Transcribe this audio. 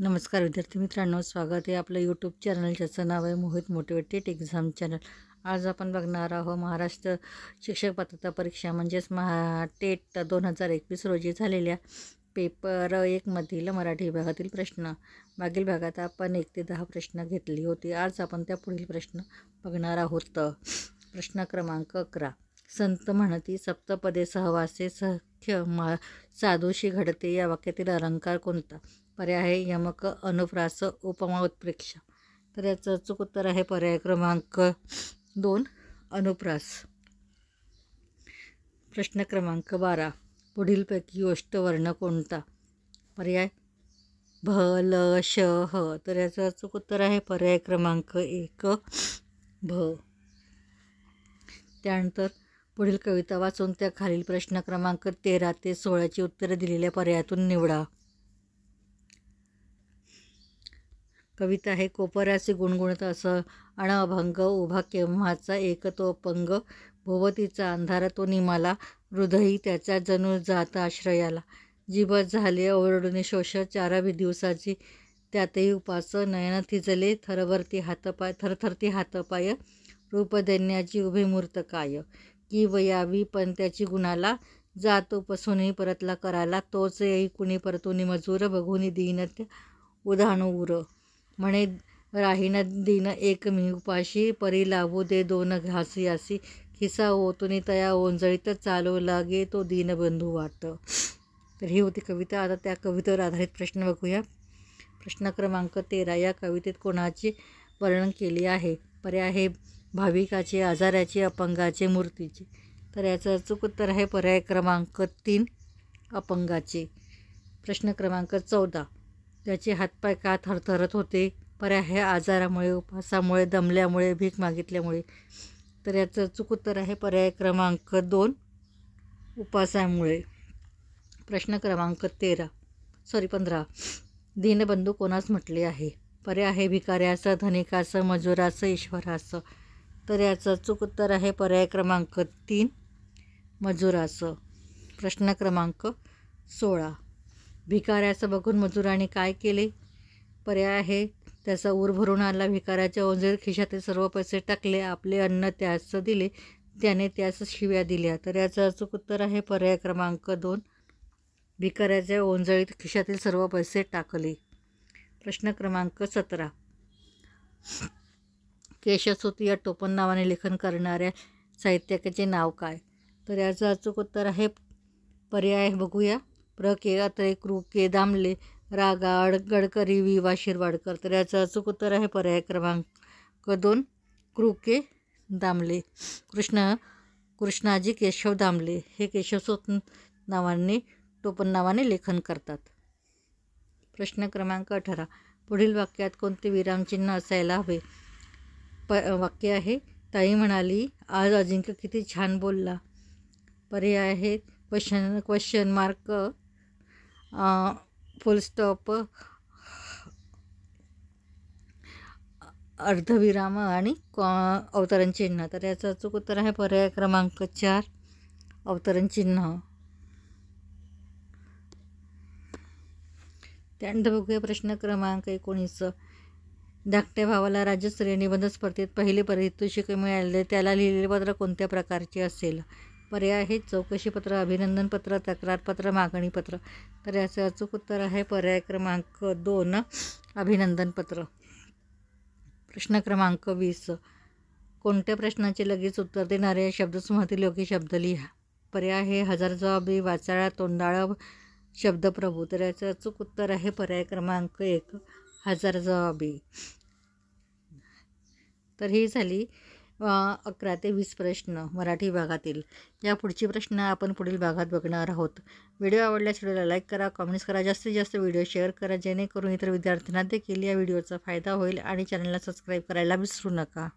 नमस्कार विद्यार्थी मित्रांनो, स्वागत आहे आपलं यूट्यूब चॅनल ज्याचं नाव आहे मोहित मोटिवेटेड एक्झाम चॅनल। आज आपण बघणार आहोत महाराष्ट्र शिक्षक पात्रता परीक्षा म्हणजेच टेट 2021 रोजी झालेल्या पेपर 1 मधील मराठी विभागातील प्रश्न। मागील भागात आपण 1 ते 10 प्रश्न घेतली होती। आज आपण त्या पुढील प्रश्न बघणार आहोत। प्रश्न क्रमांक 11, संत म्हणती सप्तपदे सहवासे सख्य साधूशी घडते या वाक्यातील अलंकार कोणता? पर्याय आहे यमक, अनुप्रास, उपमा, उत्प्रेक्षा। तर याचं अचूक उत्तर आहे पर्याय क्रमांक 2 अनुप्रास। प्रश्न क्रमांक 12, पुढीलपैकी ओष्ठवर्ण कोणता? पर्याय भ, ल, श, ह। तर याचं अचूक उत्तर आहे पर्याय क्रमांक 1 भ। त्यानंतर पुढील कविता वाचून त्या खालील प्रश्न क्रमांक 13 ते 16ची उत्तरे दिलेल्या पर्यायातून निवडा। कविता आहे कोपऱ्याचे गुणगुणत असं अभंग उभा केव्हाचा एक तो अपंग भोवतीचा अंधार तो निमाला हृदयी त्याचा जणू जात आश्रयाला जीभ झाले ओरडून शोष 4 दिवसाची त्यातही उपास नयन थिजले थरथरती हातपाय रूप दैन्याची उभी मूर्त काय की वयावी पण त्याची गुणाला जात उपसून परतला कराला तोच येई कुणी परतून मजूर बघून दीन उधाणू उर म्हणे राहीन दिन एक मी उपाशी परी लावू दे 2 घास यासी खिसा ओतून तया ओंजळीत चालू लागे तो दीनबंधू वाट। तर ही होती कविता। आता त्या कवितेवर आधारित प्रश्न बघूया। प्रश्न क्रमांक 13, या कवितेत कोणाचे वर्णन केले आहे? पर्याय आहे भाविकाचे, आजाराचे, अपंगाचे, मूर्तीचे। तर याचं अचूक उत्तर आहे पर्याय क्रमांक 3 अपंगाचे। प्रश्न क्रमांक 14, त्याचे हातपाय का थरथरत होते? पर्याय आहे आजारामुळे, उपासामुळे, दमल्यामुळे, भीक मागितल्यामुळे। तर याचं अचूक उत्तर आहे पर्याय क्रमांक 2 उपासामुळे। प्रश्न क्रमांक 15, दीनबंधू कोणास म्हटले आहे? पर्याय आहे भिकाऱ्यास, धनिकास, मजुरास, ईश्वरास। तर याचं अचूक उत्तर आहे पर्याय क्रमांक 3 मजुरास। प्रश्न क्रमांक 16, भिकाऱ्यास बघून मजुराने काय केले? पर्याय आहे त्याचा ऊर भरून आला, भिकाऱ्याच्या ओंजळीत खिशातील सर्व पैसे टाकले, आपले अन्न त्यास दिले, त्याने त्यास शिव्या दिल्या। तर याचं अचूक उत्तर आहे पर्याय क्रमांक 2 भिकाऱ्याच्या ओंजळीत खिशातील सर्व पैसे टाकले। प्रश्न क्रमांक 17, केशसूत या टोपण नावाने लेखन करणाऱ्या साहित्यिकाचे नाव काय? तर याचं अचूक उत्तर आहे पर्याय बघूया प्र के अत्रे, कृ के दामले, रा गडकरी, वि वा शिरवाडकर। तर याचं अचूक उत्तर आहे पर्याय क्रमांक 2 कृ के दामले। कृष्णाजी केशव दामले हे केशवसूत नावाने टोपण नावाने लेखन करतात। प्रश्न क्रमांक 18, पुढील वाक्यात कोणते विरामचिन्ह असायला हवे? वाक्य आहे ताई म्हणाली आज अजिंक्य किती छान बोलला। पर्याय आहे क्वेश्चन मार्क, फुल स्टॉप, अर्धविराम आणि अवतरण चिन्ह। तर याचं अचूक उत्तर आहे पर्याय क्रमांक 4 अवतरण चिन्ह। त्यानंतर बघूया प्रश्न क्रमांक 19, धाकट्या भावाला राज्यस्तरीय निबंध स्पर्धेत पहिले पारितोषिक मिळाले, त्याला लिहिलेले पत्र कोणत्या प्रकारचे असेल? पर्याय आहे चौकशीपत्र, अभिनंदनपत्र, तक्रारपत्र, मागणीपत्र। तर याचं अचूक उत्तर आहे पर्याय क्रमांक 2 अभिनंदनपत्र। प्रश्न क्रमांक 20, कोणत्या प्रश्नाचे लगेच उत्तर देणारे शब्दसमूहातील योग्य शब्द लिहा? पर्याय आहे हजरजबाबी, वाचाळा, तोंडाळ, शब्दप्रभू। तर याचं अचूक उत्तर आहे पर्याय क्रमांक 1 हजरजबाबी। तर ही झाली 11 ते 20 प्रश्न मराठी विभागातील। या पुढचे प्रश्न आपण पुढील भागात बघणार आहोत। व्हिडिओ आवडल्यास व्हिडिओला लाईक करा, कमेंट्स करा, जास्तीत जास्त व्हिडिओ शेअर करा जेणेकरून इतर विद्यार्थ्यांना देखील या व्हिडिओचा फायदा होईल आणि चॅनलला सबस्क्राईब करायला विसरू नका।